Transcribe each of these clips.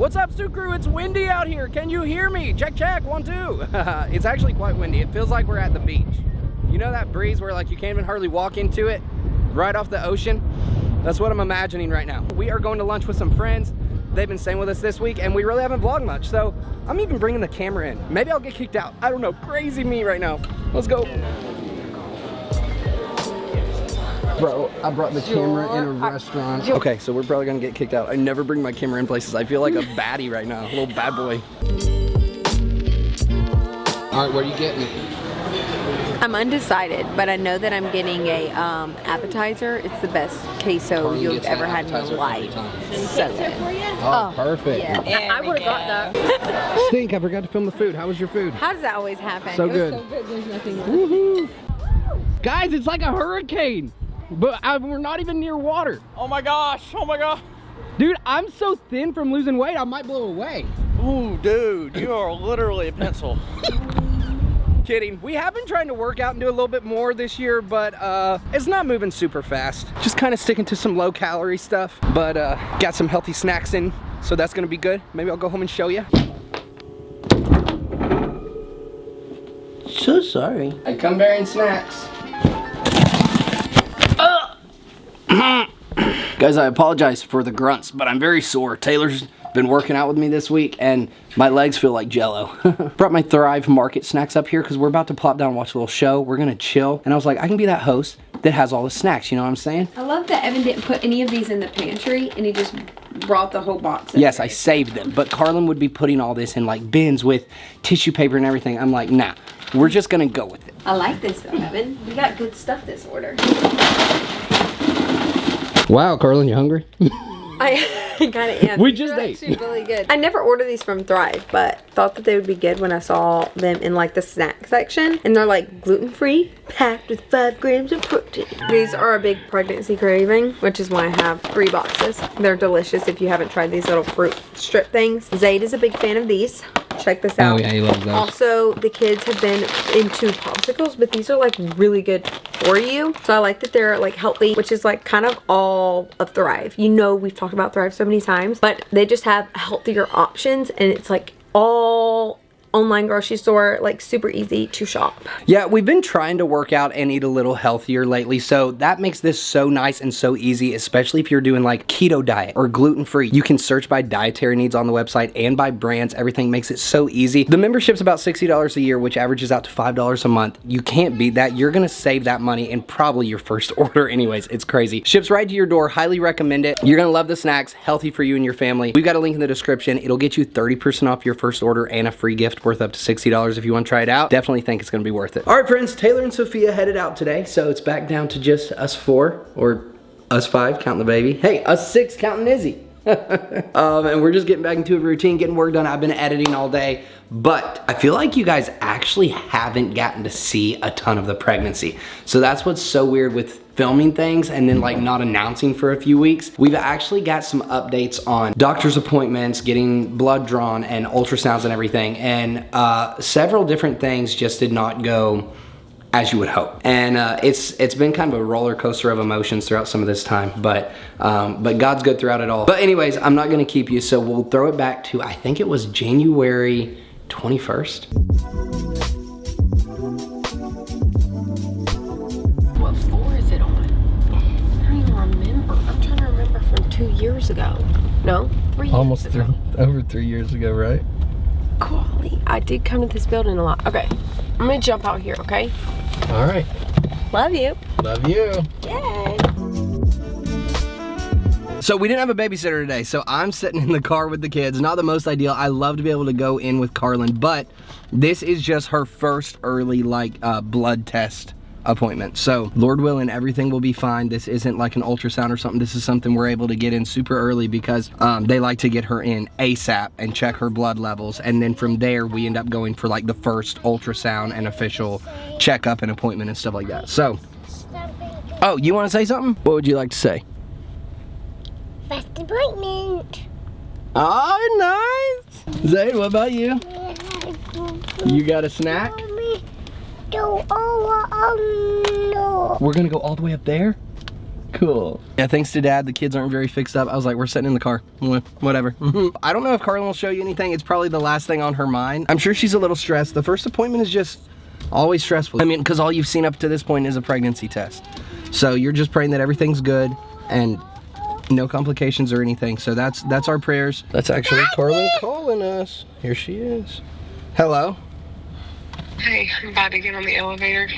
What's up, Stu Crew? It's windy out here. Can you hear me? Check, check, 1, 2. It's actually quite windy. It feels like we're at the beach. You know that breeze where like you can't even hardly walk into it? Right off the ocean? That's what I'm imagining right now. We are going to lunch with some friends. They've been staying with us this week and we really haven't vlogged much. So I'm even bringing the camera in. Maybe I'll get kicked out. I don't know, crazy me right now. Let's go. Bro, I brought the camera in a restaurant. Okay, so we're probably gonna get kicked out. I never bring my camera in places. I feel like a baddie right now, a little bad boy. All right, what are you getting? I'm undecided, but I know that I'm getting a appetizer. It's the best queso Carlin you've gets ever that had in your appetizer every life. time. So good. Oh, perfect. Yeah. I would have got that. Stink, I forgot to film the food. How was your food? How does that always happen? So good. So good. There's nothing left. Woohoo! Guys, it's like a hurricane, but we're not even near water. Oh my gosh, oh my god. Dude, I'm so thin from losing weight, I might blow away. Ooh, dude, you are literally a pencil. Kidding. We have been trying to work out and do a little bit more this year, but it's not moving super fast. Just kind of sticking to some low calorie stuff, but got some healthy snacks in, so that's gonna be good. Maybe I'll go home and show you. So sorry. I come bearing snacks. Guys, I apologize for the grunts, but I'm very sore. Taylor's been working out with me this week and my legs feel like jello. Brought my Thrive Market snacks up here because we're about to plop down and watch a little show. We're gonna chill. And I was like, I can be that host that has all the snacks, you know what I'm saying? I love that Evan didn't put any of these in the pantry and he just brought the whole box. Yes, I saved them, but Carlin would be putting all this in like bins with tissue paper and everything. I'm like, nah, we're just gonna go with it. I like this though, Evan. We got good stuff this order. Wow, Carlin, you hungry? I kind of am. We just ate. Actually really good. I never ordered these from Thrive, but thought that they would be good when I saw them in like the snack section. And they're like gluten-free, packed with 5 grams of protein. These are a big pregnancy craving, which is why I have 3 boxes. They're delicious if you haven't tried these little fruit strip things. Zayd is a big fan of these. Check this out. Oh yeah, he loves those. Also, the kids have been into popsicles, but these are like really good for you. So I like that they're like healthy, which is like kind of all of Thrive. You know, we've talked about Thrive so many times, but they just have healthier options and it's like all online grocery store, like super easy to shop. Yeah, we've been trying to work out and eat a little healthier lately, so that makes this so nice and so easy, especially if you're doing like keto diet or gluten-free. You can search by dietary needs on the website and by brands. Everything makes it so easy. The membership's about $60 a year, which averages out to $5 a month. You can't beat that. You're gonna save that money in probably your first order anyways. It's crazy. Ships right to your door. Highly recommend it. You're gonna love the snacks. Healthy for you and your family. We've got a link in the description. It'll get you 30% off your first order and a free gift worth up to $60 if you want to try it out. Definitely think it's going to be worth it. All right, friends, Taylor and Sophia headed out today, so it's back down to just us 4, or us 5, counting the baby. Hey, us 6, counting Izzy. And we're just getting back into a routine, getting work done. I've been editing all day, but I feel like you guys actually haven't gotten to see a ton of the pregnancy. So that's what's so weird with filming things and then like not announcing for a few weeks. We've actually got some updates on doctor's appointments, getting blood drawn and ultrasounds and everything, and several different things just did not go as you would hope. And it's been kind of a roller coaster of emotions throughout some of this time, but God's good throughout it all. But anyways, I'm not gonna keep you, so we'll throw it back to, I think it was January 21st. What floor is it on? I don't even remember. I'm trying to remember from 2 years ago. No, 3 years Almost ago. over 3 years ago, right? Golly, I did come to this building a lot. Okay, I'm gonna jump out here, okay? All right. Love you. Love you. Yay. So we didn't have a babysitter today, so I'm sitting in the car with the kids. Not the most ideal. I love to be able to go in with Carlin, but this is just her first early like blood test appointment. So Lord willing, everything will be fine. This isn't like an ultrasound or something. This is something we're able to get in super early because they like to get her in ASAP and check her blood levels, and then from there we end up going for like the first ultrasound and official checkup and appointment and stuff like that. So, oh, you want to say something? What would you like to say? First appointment. Oh, nice. Zayd, what about you? You got a snack? No. We're gonna go all the way up there? cool. Yeah, thanks to Dad, the kids aren't very fixed up. I was like, we're sitting in the car. Whatever. I don't know if Carlin will show you anything. It's probably the last thing on her mind. I'm sure she's a little stressed. The first appointment is just always stressful. I mean, because all you've seen up to this point is a pregnancy test. So you're just praying that everything's good and no complications or anything. So that's our prayers. That's actually Carlin calling us. Here she is. Hello. Hey, I'm about to get on the elevator.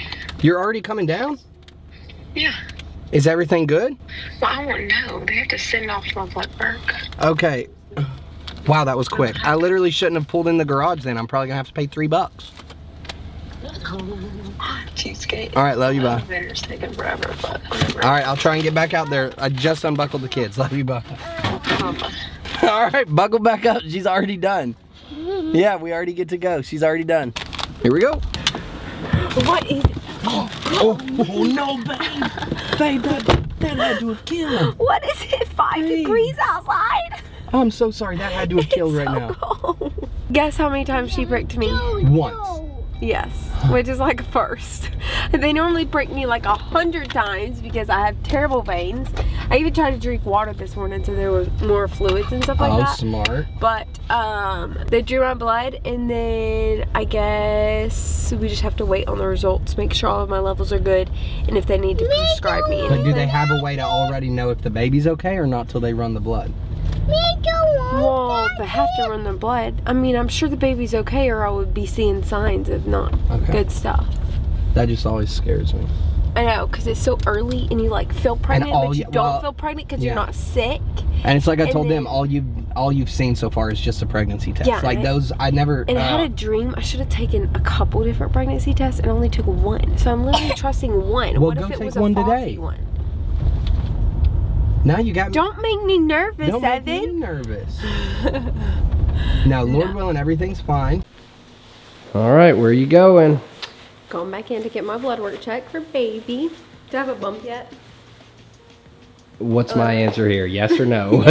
You're already coming down? Yeah. Is everything good? Well, I don't know. They have to send off my blood work. Okay. Wow, that was quick. I literally shouldn't have pulled in the garage then. I'm probably gonna have to pay $3. Cheesecake. All right, love you, bye. The elevator's taking forever, but whatever. All right, I'll try and get back out there. I just unbuckled the kids. Love you, bye. All right, buckle back up. She's already done. Yeah, we already get to go. She's already done. Here we go. What is it? Oh no, babe. Babe, that had to have killed. What is it? 5 degrees outside? I'm so sorry. That had to have killed right now. Cold. Guess how many times she pricked me? Once. Yes, which is like a first. They normally prick me like 100 times because I have terrible veins. I even tried to drink water this morning so there was more fluids and stuff like that. Oh, smart. But they drew my blood, and then I guess we just have to wait on the results, make sure all of my levels are good, and if they need to prescribe me anything. But do they have a way to already know if the baby's okay or not till they run the blood? Well, they have to run the blood. I mean, I'm sure the baby's okay, or I would be seeing signs of not good stuff. That just always scares me. I know, because it's so early and you like feel pregnant, but you don't well, feel pregnant because you're not sick. And it's like I told them, all you've seen so far is just a pregnancy test. Yeah, like those, I never. And I had a dream. I should have taken a couple different pregnancy tests and only took one. So I'm literally trusting one. Well, what go if it take was a one faulty today. one? Now you got me. Don't make me nervous, Don't make me Evan. nervous. Now, Lord willing, everything's fine. All right, where are you going? Going back in to get my blood work checked for baby. Do I have a bump yet? What's my answer here? Yes or no?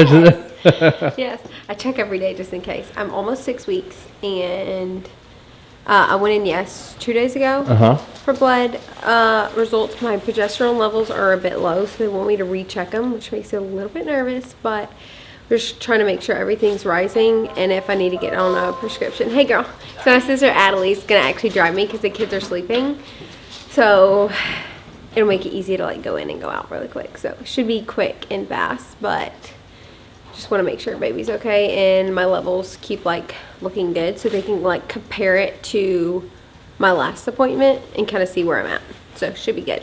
Yes, I check every day just in case. I'm almost 6 weeks, and I went in 2 days ago for blood results. My progesterone levels are a bit low, so they want me to recheck them, which makes me a little bit nervous, but we're just trying to make sure everything's rising, and if I need to get on a prescription. Hey girl, so my sister Adelie's gonna actually drive me because the kids are sleeping, so it'll make it easy to like go in and go out really quick. So it should be quick and fast, but just want to make sure baby's okay and my levels keep like looking good so they can like compare it to my last appointment and kind of see where I'm at. So should be good.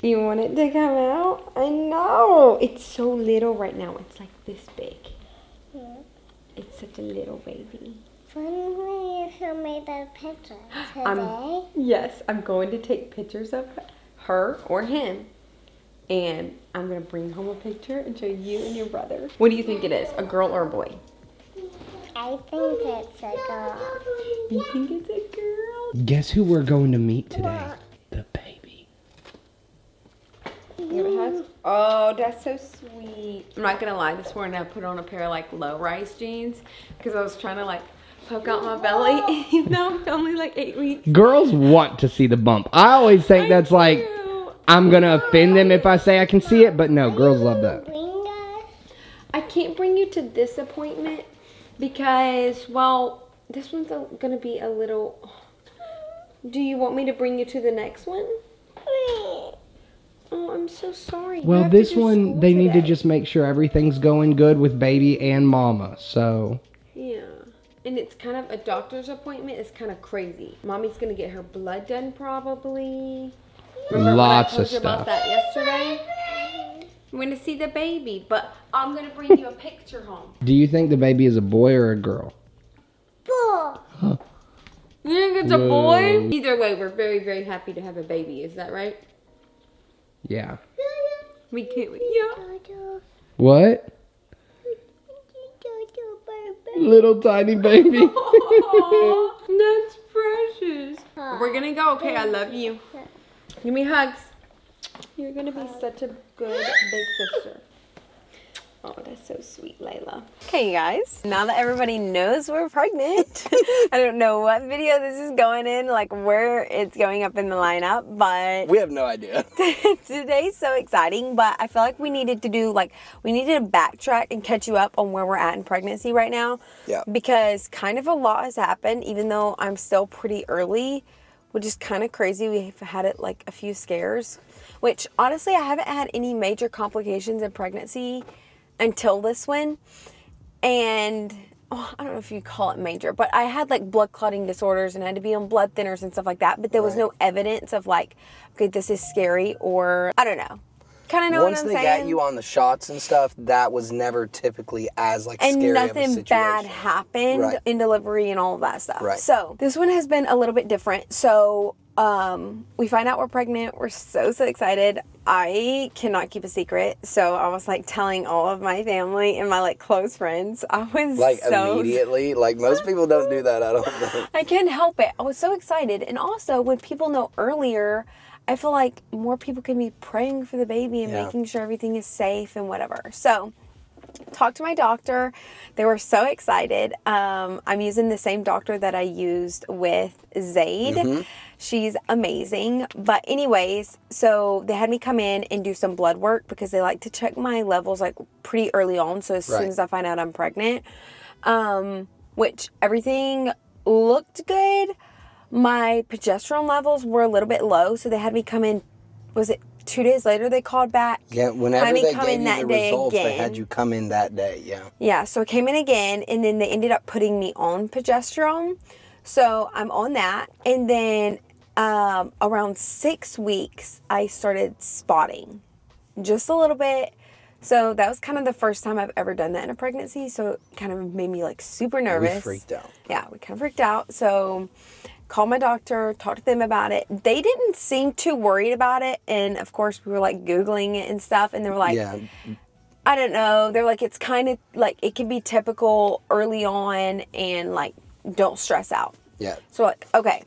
You want it to come out? I know. It's so little right now. It's like this big. Yeah. It's such a little baby. When will you show me the picture today? Yes, I'm going to take pictures of her or him. And I'm going to bring home a picture and show you and your brother. What do you think it is? A girl or a boy? I think it's a girl. You think it's a girl? Guess who we're going to meet today? The baby. Oh, that's so sweet. I'm not going to lie. This morning I put on a pair of like low-rise jeans because I was trying to like poke out my belly. Even though I'm only like 8 weeks. Girls want to see the bump. I always think that's like, I'm going to offend them if I say I can see it, but no, girls love that. I can't bring you to this appointment because, well, this one's going to be a little... Do you want me to bring you to the next one? Oh, I'm so sorry. Well, this one, they need to just make sure everything's going good with baby and mama, so... Yeah. And it's kind of a doctor's appointment. It's kind of crazy. Mommy's going to get her blood done probably. Remember Lots when I of told you about stuff. that yesterday? I'm going to see the baby, but I'm going to bring you a picture home. Do you think the baby is a boy or a girl? Boy. Huh. You think it's a boy? Either way, we're very, very happy to have a baby. Is that right? Yeah. We can't wait. Yeah. What? Little tiny baby. Aw, that's precious. We're going to go. Okay, I love you. Give me hugs. You're going to be such a good big sister. Oh, that's so sweet, Layla. Okay, you guys. Now that everybody knows we're pregnant, I don't know what video this is going in, like where it's going up in the lineup, but We have no idea. today's so exciting. But I feel like we needed to backtrack and catch you up on where we're at in pregnancy right now. Yeah. Because kind of a lot has happened, even though I'm still pretty early, which is kind of crazy. We've had it like a few scares, which honestly I haven't had any major complications in pregnancy until this one. And I don't know if you call it major, but I had like blood clotting disorders and had to be on blood thinners and stuff like that, but there was no evidence of like, okay, this is scary, or I don't know. Kind of know what I'm saying? Once they got you on the shots and stuff, that was never typically as like and scary of a nothing situation. bad happened Right. in delivery and all of that stuff. Right. So this one has been a little bit different. So we find out we're pregnant. We're so excited. I cannot keep a secret. So I was like telling all of my family and my like close friends. I was Like so immediately, like most people don't do that, I don't think. I couldn't help it. I was so excited. And also when people know earlier, I feel like more people can be praying for the baby and making sure everything is safe and whatever. So talked to my doctor. They were so excited. I'm using the same doctor that I used with Zaid. She's amazing. But anyways, so they had me come in and do some blood work because they like to check my levels like pretty early on. So as soon as I find out I'm pregnant, which everything looked good. My progesterone levels were a little bit low. So they had me come in, was it 2 days later they called back? Yeah, whenever they come gave in you that the day results, they again. had you come in that day, yeah. Yeah, so I came in again, and then they ended up putting me on progesterone. So I'm on that. And then around 6 weeks, I started spotting just a little bit. So that was kind of the first time I've ever done that in a pregnancy. So it kind of made me like super nervous. We freaked out. Yeah, we kind of freaked out. So called my doctor, talked to them about it. They didn't seem too worried about it. And of course, we were like Googling it and stuff. And they were like, I don't know. They're like, it's kind of like, it can be typical early on and like, don't stress out. Yeah. So like, okay.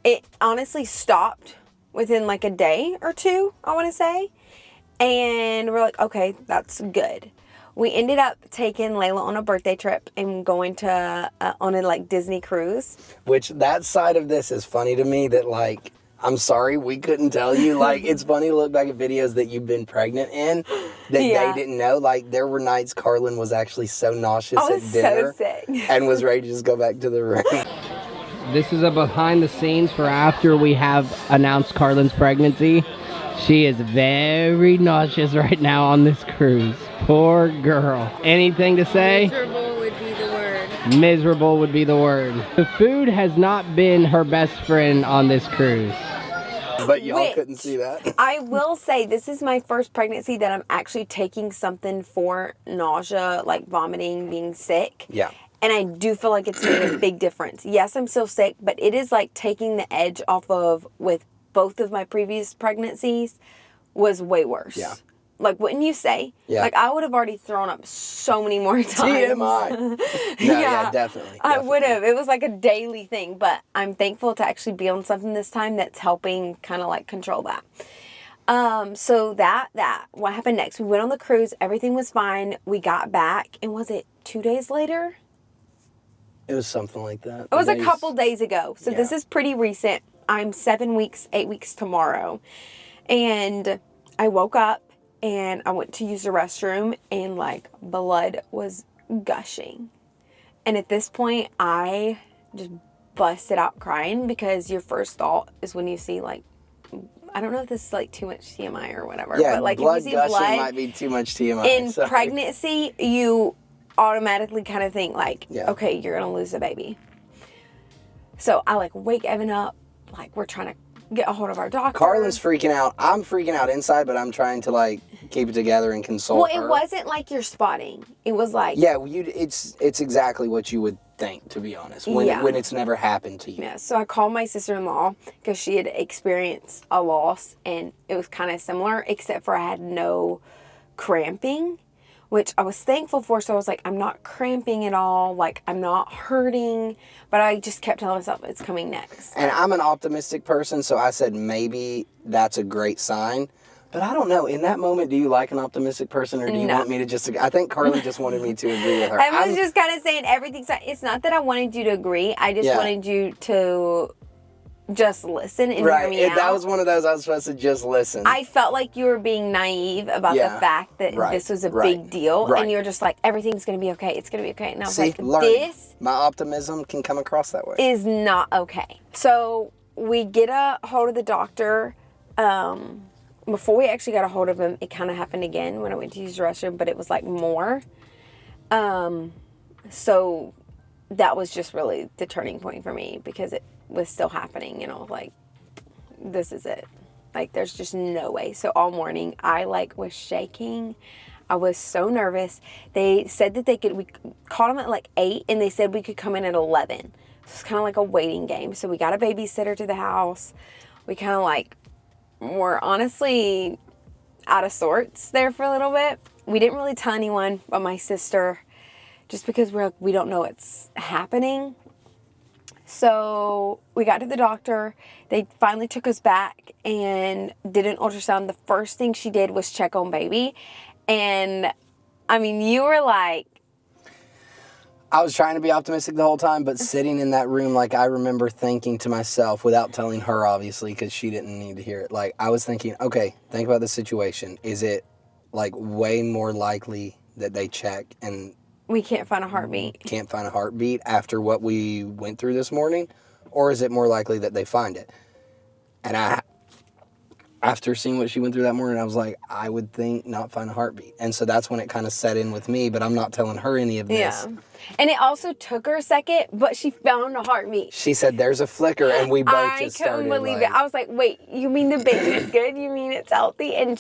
It honestly stopped within like a day or two, I want to say. And we're like, okay, that's good. We ended up taking Layla on a birthday trip and going to on a like Disney cruise. Which that side of this is funny to me that like, I'm sorry, we couldn't tell you. Like, it's funny to look back at videos that you've been pregnant in that they didn't know. Like, there were nights Carlin was actually so nauseous at dinner. So sick. And was ready to just go back to the room. This is a behind the scenes for after we have announced Carlin's pregnancy. She is very nauseous right now on this cruise. Poor girl. Anything to say? Miserable would be the word. Miserable would be the word. The food has not been her best friend on this cruise. But y'all couldn't see that. I will say this is my first pregnancy that I'm actually taking something for nausea, like vomiting, being sick. Yeah. And I do feel like it's made a big difference. Yes, I'm still sick, but it is like taking the edge off of with both of my previous pregnancies was way worse. Yeah. Like, wouldn't you say? Yeah. Like, I would have already thrown up so many more times. TMI. Yeah, definitely. I would have. It was like a daily thing, but I'm thankful to actually be on something this time that's helping kind of like control that. So what happened next? We went on the cruise. Everything was fine. We got back, and was it 2 days later? It was something like that. It was a couple days ago. So this Yeah. is pretty recent. I'm 8 weeks tomorrow. And I woke up and I went to use the restroom and like blood was gushing. And at this point I just busted out crying because your first thought is when you see like, I don't know if this is like too much TMI or whatever. Yeah, but like blood if you see gushing blood might be too much TMI. in sorry. pregnancy, you automatically kind of think like, Yeah. okay, you're gonna lose the baby. So I like wake Evan up, like we're trying to get a hold of our doctor. Carlin's freaking out. I'm freaking out inside, but I'm trying to like keep it together and console Well, her. it wasn't like you're spotting. It was like Yeah, it's exactly what you would think, to be honest, when it's never happened to you. Yeah, so I called my sister-in-law because she had experienced a loss and it was kind of similar, except for I had no cramping, which I was thankful for. So I was like, I'm not cramping at all. Like, I'm not hurting. But I just kept telling myself it's coming next. And I'm an optimistic person, so I said maybe that's a great sign. But I don't know. In that moment, do you like an optimistic person, or do you want me to just... I think Carlin just wanted me to agree with her. I was just kind of saying everything's... It's not that I wanted you to agree. I just wanted you to just listen and hear me out. That was one of those I was supposed to just listen. I felt like you were being naive about the fact that this was a big deal. And you were just like, everything's going to be okay. It's going to be okay. And I was like, this... My optimism can come across that way. Is not okay. So we get a hold of the doctor. Before we actually got a hold of him, it kind of happened again when I went to use the restroom, but it was like more. So that was just really the turning point for me because it was still happening, you know, like, this is it. Like, there's just no way. So all morning, I like was shaking. I was so nervous. They said that we called them at like 8 and they said we could come in at 11. So it's kind of like a waiting game. So we got a babysitter to the house. We kind of like were honestly out of sorts there for a little bit. We didn't really tell anyone but my sister just because we're like, we don't know what's happening. So we got to the doctor. They finally took us back and did an ultrasound. The first thing she did was check on baby. And I mean, you were like... I was trying to be optimistic the whole time, but sitting in that room, like, I remember thinking to myself, without telling her, obviously, because she didn't need to hear it. Like, I was thinking, okay, think about the situation. Is it, like, way more likely that they check and... We can't find a heartbeat. Can't find a heartbeat after what we went through this morning? Or is it more likely that they find it? And after seeing what she went through that morning, I was like, I would think not find a heartbeat. And so that's when it kind of set in with me, but I'm not telling her any of this. Yeah. And it also took her a second, but she found a heartbeat. She said, there's a flicker, and we both just started. I couldn't believe it. I was like, wait, you mean the baby's good? You mean it's healthy? And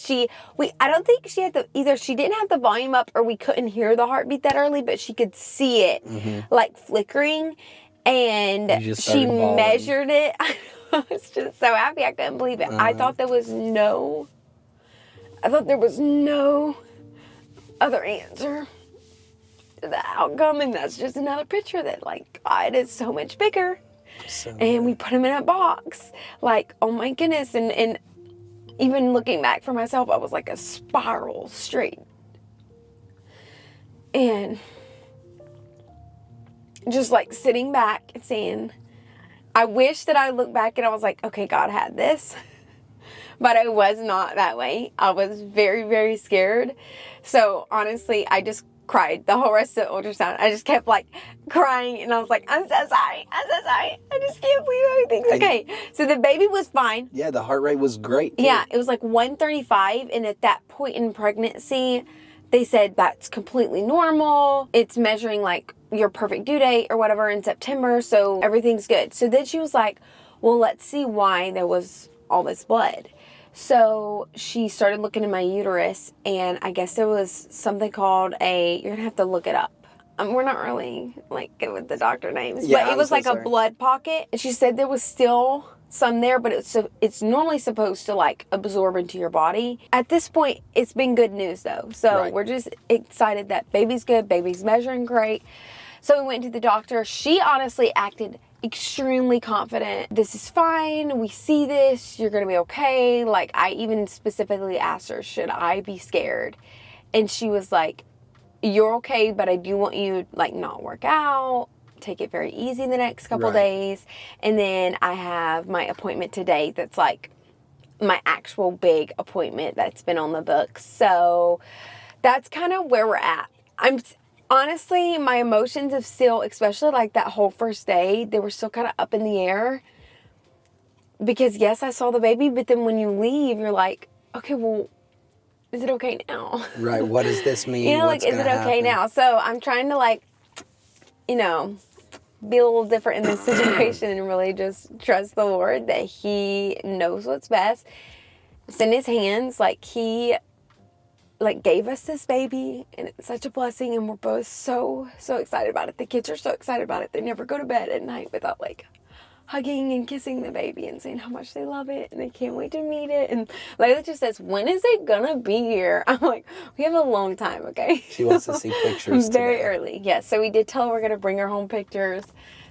I don't think she had either she didn't have the volume up or we couldn't hear the heartbeat that early, but she could see it like flickering. And she measured it. I was just so happy. I couldn't believe it. I thought there was no other answer to the outcome, and that's just another picture that, like, God is so much bigger. And we put him in a box. Like, oh my goodness. And even looking back for myself, I was like a spiral straight. And just like sitting back and saying, I wish that I looked back and I was like, okay, God had this. But I was not that way. I was very, very scared. So honestly, I just cried the whole rest of the ultrasound. I just kept like crying and I was like, I'm so sorry. I just can't believe everything's okay. So the baby was fine. Yeah, the heart rate was great too. Yeah, it was like 135, and at that point in pregnancy, they said that's completely normal. It's measuring like your perfect due date or whatever in September, so everything's good. So then she was like, well, let's see why there was all this blood. So she started looking in my uterus, and I guess there was something called you're going to have to look it up. We're not really like good with the doctor names, but it was like a blood pocket. And she said there was still some there, but it's normally supposed to like absorb into your body. At this point, it's been good news though. So we're just excited that baby's good, baby's measuring great. So we went to the doctor. She honestly acted extremely confident. This is fine. We see this. You're going to be okay. Like, I even specifically asked her, should I be scared? And she was like, you're okay, but I do want you to like not work out. Take it very easy the next couple days. And then I have my appointment today that's like my actual big appointment that's been on the books. So that's kind of where we're at. Honestly, my emotions have still, especially like that whole first day, they were still kind of up in the air. Because yes, I saw the baby, but then when you leave, you're like, okay, well, is it okay now? Right, what does this mean? You know, like, is it okay now? So I'm trying to like, you know, be a little different in this situation and really just trust the Lord that He knows what's best. It's in His hands. Like, He like gave us this baby, and it's such a blessing, and we're both so excited about it. The kids are so excited about it. They never go to bed at night without like hugging and kissing the baby and saying how much they love it and they can't wait to meet it. And Layla just says, when is it gonna be here? I'm like, we have a long time, okay? She wants to see pictures very today. early. Yes, so we did tell her we're gonna bring her home pictures.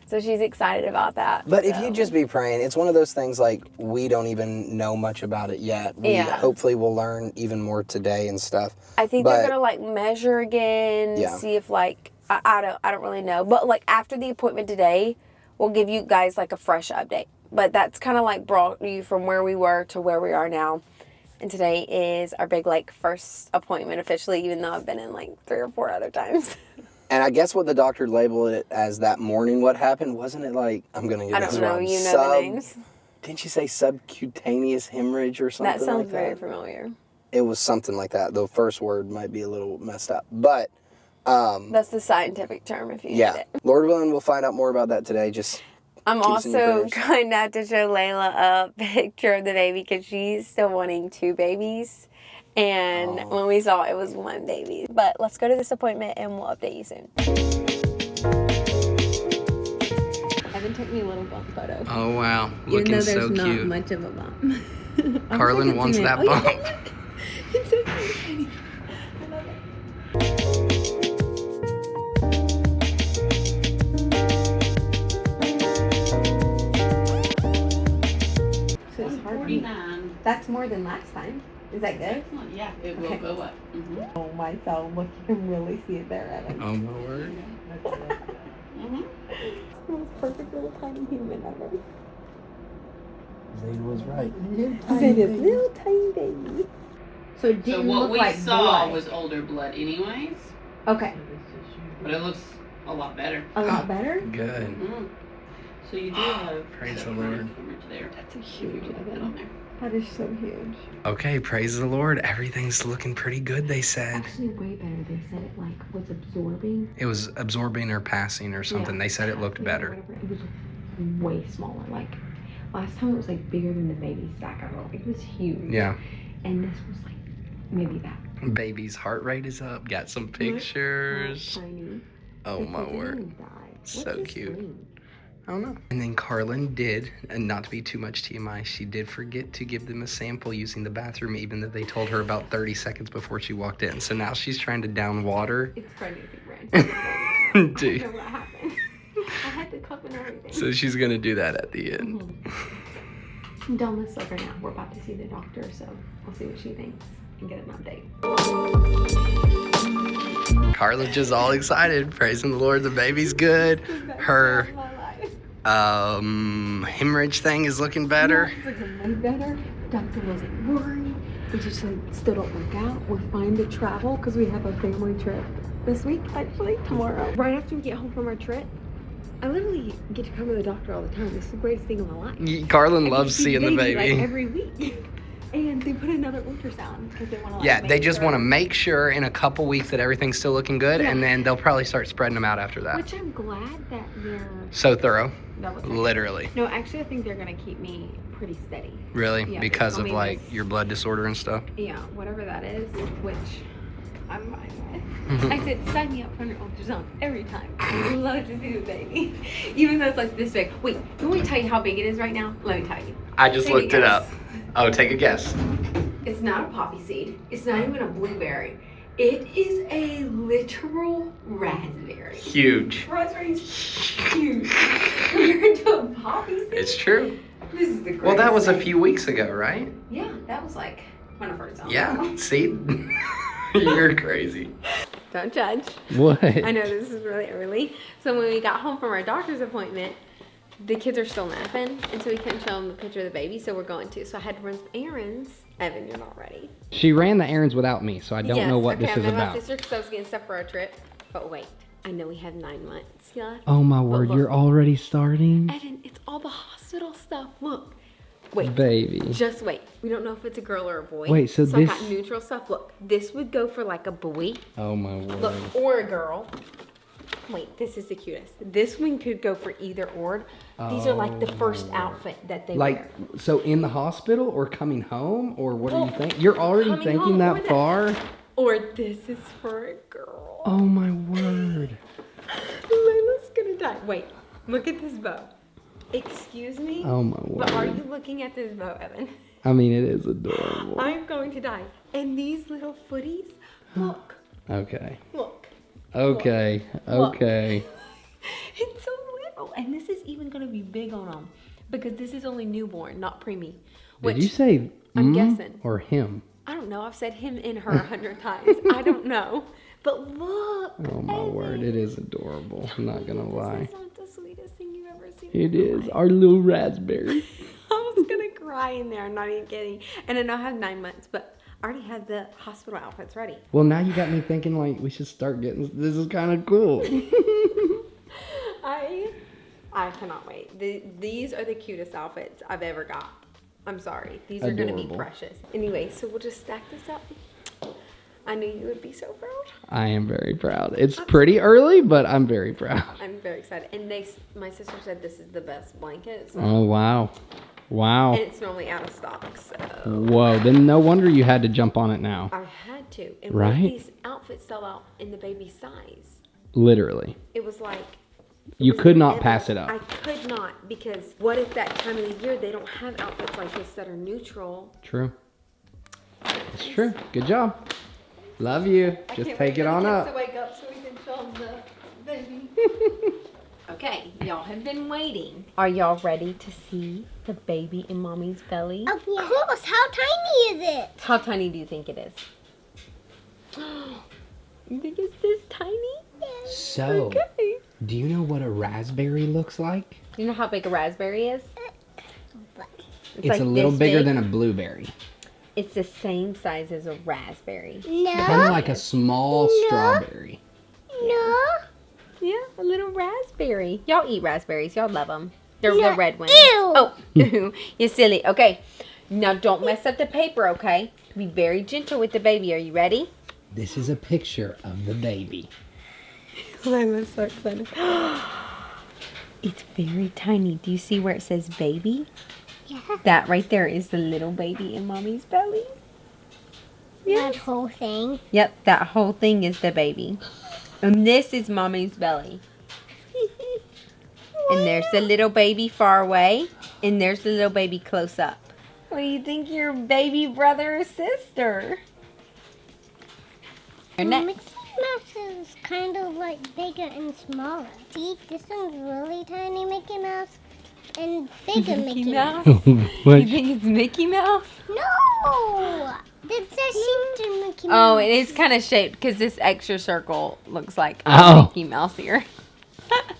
So she's excited about that. But if you just be praying, it's one of those things like we don't even know much about it yet. Hopefully we'll learn even more today and stuff. I think they're gonna like measure again, see if like I don't really know. But like after the appointment today, we'll give you guys like a fresh update. But that's kind of like brought you from where we were to where we are now. And today is our big like first appointment officially, even though I've been in like 3 or 4 other times. And I guess what the doctor labeled it as that morning, what happened, wasn't it like, I'm going to get this wrong. I don't know, you know the names. Didn't you say subcutaneous hemorrhage or something like that? That sounds very familiar. It was something like that. The first word might be a little messed up. But, that's the scientific term if you need it. Lord willing, we'll find out more about that today. Just I'm also going to have to show Layla a picture of the baby because she's still wanting 2 babies. And when we saw it was 1 baby. But let's go to this appointment and we'll update you soon. Evan took me a little bump photo. Oh, wow. Looking so cute. Even though there's not much of a bump. Carlin wants that bump. It's so tiny. I love it. So it's 49. That's more than last time. Is that good? Excellent. Yeah, it will go up. Mm-hmm. Oh my phone, look, you can really see it there, Evan. Oh my word. Mm-hmm. The most perfect little tiny human ever. Zane was right. Zayda's little tiny baby. So it didn't what look we like saw blood. was older blood anyways, Okay. but it looks a lot better. A lot better? Good. Mm-hmm. So you do have Praise the Lord. There. That's a huge Put on there. That is so huge. Okay, praise the Lord. Everything's looking pretty good, they said. Actually, way better. They said it like was absorbing. It was absorbing or passing or something. Yeah. They said it looked better. It was way smaller. Like last time it was like bigger than the baby sack I rolled. It was huge. Yeah. And this was like maybe that. Baby's heart rate is up. Got some pictures. Tiny. Oh my word. So cute. I don't know. And then Carlin did, and not to be too much TMI, she did forget to give them a sample using the bathroom, even though they told her about 30 seconds before she walked in. So now she's trying to down water. It's pregnancy brand. I don't Dude. know what happened. I had the cup and everything. So she's going to do that at the end. I'm done with sucker now. We're about to see the doctor, so we'll see what she thinks and get an update. Carlin's just all excited, praising the Lord. The baby's good. Her hemorrhage thing is looking better. It's looking way better. Doctor wasn't worried. We just like still don't work out. We're fine to travel because we have a family trip this week, actually, tomorrow. Right after we get home from our trip, I literally get to come to the doctor all the time. This is the greatest thing in my life. Carlin loves seeing the baby. Like every week. And they put another ultrasound because they want to. Like, yeah, they just want to make sure in a couple weeks that everything's still looking good, and then they'll probably start spreading them out after that. Which I'm glad that they're so thorough. double-checking. Literally. No, actually, I think they're gonna keep me pretty steady. Really? Yeah, because they of told me like this- your blood disorder and stuff? Yeah, whatever that is, which I'm fine with. I said, sign me up for an ultrasound every time. I would love to see the baby. Even though it's like this big. Wait, you want me to tell you how big it is right now? Let me tell you. I just Take a looked it guess. up. Oh, take a guess. It's not a poppy seed. It's not even a blueberry. It is a literal raspberry. Huge. Raspberry's huge. Compared to a poppy seed. It's true. This is the greatest Well, that was a thing. few weeks ago, right? Yeah, that was like when I first saw Yeah. See? You're crazy. Don't judge. What? I know this is really early. So when we got home from our doctor's appointment, the kids are still napping, and so we couldn't show them the picture of the baby, so we're going to. So I had to run some errands. Evan, you're not ready. She ran the errands without me, so I don't know what this is I met about. my sister because I was getting stuff for our trip. But wait, I know we have 9 months left. Oh my word, look. you're already starting? Evan, it's all the hospital stuff. Look. Wait. Baby. Just wait. We don't know if it's a girl or a boy. Wait, so I this- got neutral stuff. Look, this would go for like a boy. Oh my word. Look, or a girl. Wait, this is the cutest. This one could go for either or. These are like the first outfit that they Like, wear. so in the hospital or coming home, or what do you think? You're already coming thinking home or that that- far? Or this is for a girl. Oh my word. Layla's gonna die. Wait, look at this bow. Excuse me? Oh my But are word. you looking at this bow, Evan? I mean, it is adorable. I'm going to die. And these little footies, look, Okay. look. Okay. Look. Okay. It's so know. And this is even going to be big on them because this is only newborn, not preemie. Did you say I'm guessing. or him? I don't know. I've said him and her 100 times. I don't know. But look. Oh my word, it is adorable. I'm not gonna lie. This is not the sweetest thing you've ever seen. It is. Our little raspberry. I was going to cry in there. I'm not even kidding. And I know I have 9 months, but I already have the hospital outfits ready. Well, now you got me thinking like we should start getting. This is kind of cool. I cannot wait. These are the cutest outfits I've ever got. I'm sorry. These are going to be Adorable. precious. Anyway, so we'll just stack this up. I knew you would be so proud. I am very proud. It's pretty early, but I'm very proud. I'm very excited. And my sister said this is the best blanket. So. Oh wow, wow. And it's normally out of stock, so. Whoa, then no wonder you had to jump on it now. I had to. And Right? when these outfits sell out in the baby size, Literally. it was like. You was could not inevitable. pass it up. I could not, because what if that time of the year they don't have outfits like this that are neutral? True. It's true. Good job. Love you. Just take it on up. To wake up so we can film the baby. Okay, y'all have been waiting. Are y'all ready to see the baby in mommy's belly? Of course. How tiny is it? How tiny do you think it is? You think it's this tiny? So, Okay. do you know what a raspberry looks like? You know how big a raspberry is? It's like a little this bigger big. than a blueberry. It's the same size as a raspberry. Kind of like a small strawberry. No. Yeah, a little raspberry. Y'all eat raspberries. Y'all love them. They're No. the red ones. Ew. Oh, you're silly. Okay. Now don't mess up the paper, okay? Be very gentle with the baby. Are you ready? This is a picture of the baby. I'm so excited. It's very tiny. Do you see where it says baby? Yeah. That right there is the little baby in mommy's belly. That whole thing. Yep, that whole thing is the baby. And this is mommy's belly. And there's the little baby far away. And there's the little baby close up. What do you think, your baby brother or sister? Your neck. Mickey Mouse is kind of like bigger and smaller. See, this one's really tiny Mickey Mouse and bigger Mickey Mouse. You think it's Mickey Mouse? No! It's a shaped in Mickey Mouse. Oh, it is kind of shaped because this extra circle looks like a Oh. Mickey Mouse here.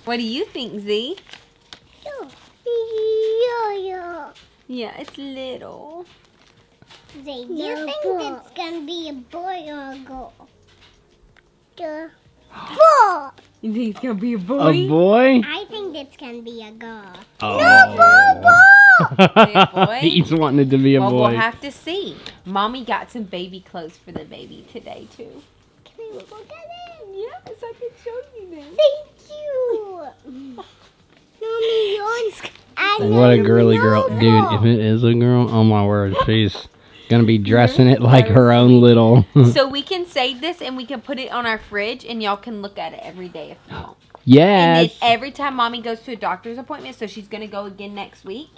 What do you think, Z? Yeah. Yeah, it's little. Do you think it's gonna be a boy or a girl? Boy! You think it's gonna be a A boy? boy? I think it's gonna be a girl. A boy? He's wanting it to be a Well, boy. we'll have to see. Mommy got some baby clothes for the baby today too. Can we look at it? Yes, I can show you them. Thank you. Mommy, yours. What a girly girl. Dude, if it is a girl, oh my word, she's gonna be dressing it like her own little. So we can save this and we can put it on our fridge and y'all can look at it every day if you want. And Yes. then every time mommy goes to a doctor's appointment, so she's gonna go again next week,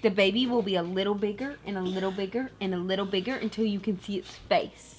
the baby will be a little bigger and a little bigger and a little bigger until you can see its face.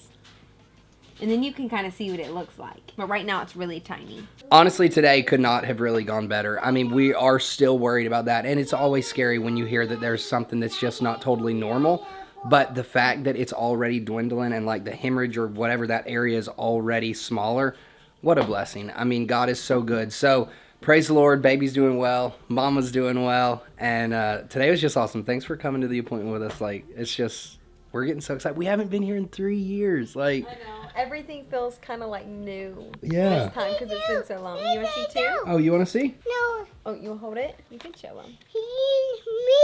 And then you can kind of see what it looks like. But right now it's really tiny. Honestly, today could not have really gone better. I mean, we are still worried about that, and it's always scary when you hear that there's something that's just not totally normal. But the fact that it's already dwindling and like the hemorrhage or whatever that area is already smaller, what a blessing. I mean, God is so good. So praise the Lord, baby's doing well, mama's doing well, and today was just awesome. Thanks for coming to the appointment with us. Like, it's just, we're getting so excited. We haven't been here in 3 years. Like, I know. Everything feels kind of like new Yeah. this time because it's been so long. You want to see too? oh, you want to see? No. Oh, you want to hold it? You can show them. He's me,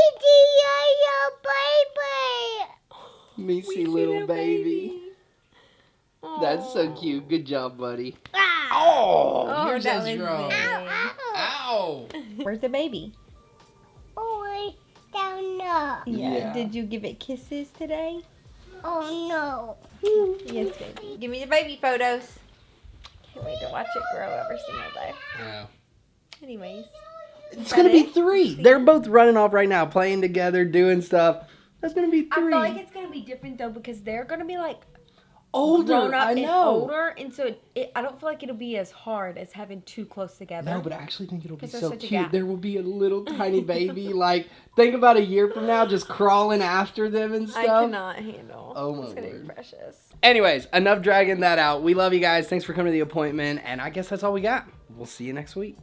baby. Me see little baby. That's so cute. Good job, buddy. Oh, Yours that is was wrong. big. Ow! Where's the baby? Oh, down there. Yeah. Did you give it kisses today? Oh, no. Yes, baby. Give me the baby photos. Can't wait to watch it grow every single day. Yeah. Anyways. It's gonna be 3. They're both running off right now, playing together, doing stuff. That's gonna be 3. I feel like it's going to be different though because they're going to be like older. grown up I and know. older, and so I don't feel like it'll be as hard as having two close together. No, but I actually think it'll be 'Cause there's so such a cute. gap. There will be a little tiny baby. Like, think about a year from now just crawling after them and stuff. I cannot handle. Oh, my It's gonna be Lord. precious. Anyways, enough dragging that out. We love you guys. Thanks for coming to the appointment. And I guess that's all we got. We'll see you next week.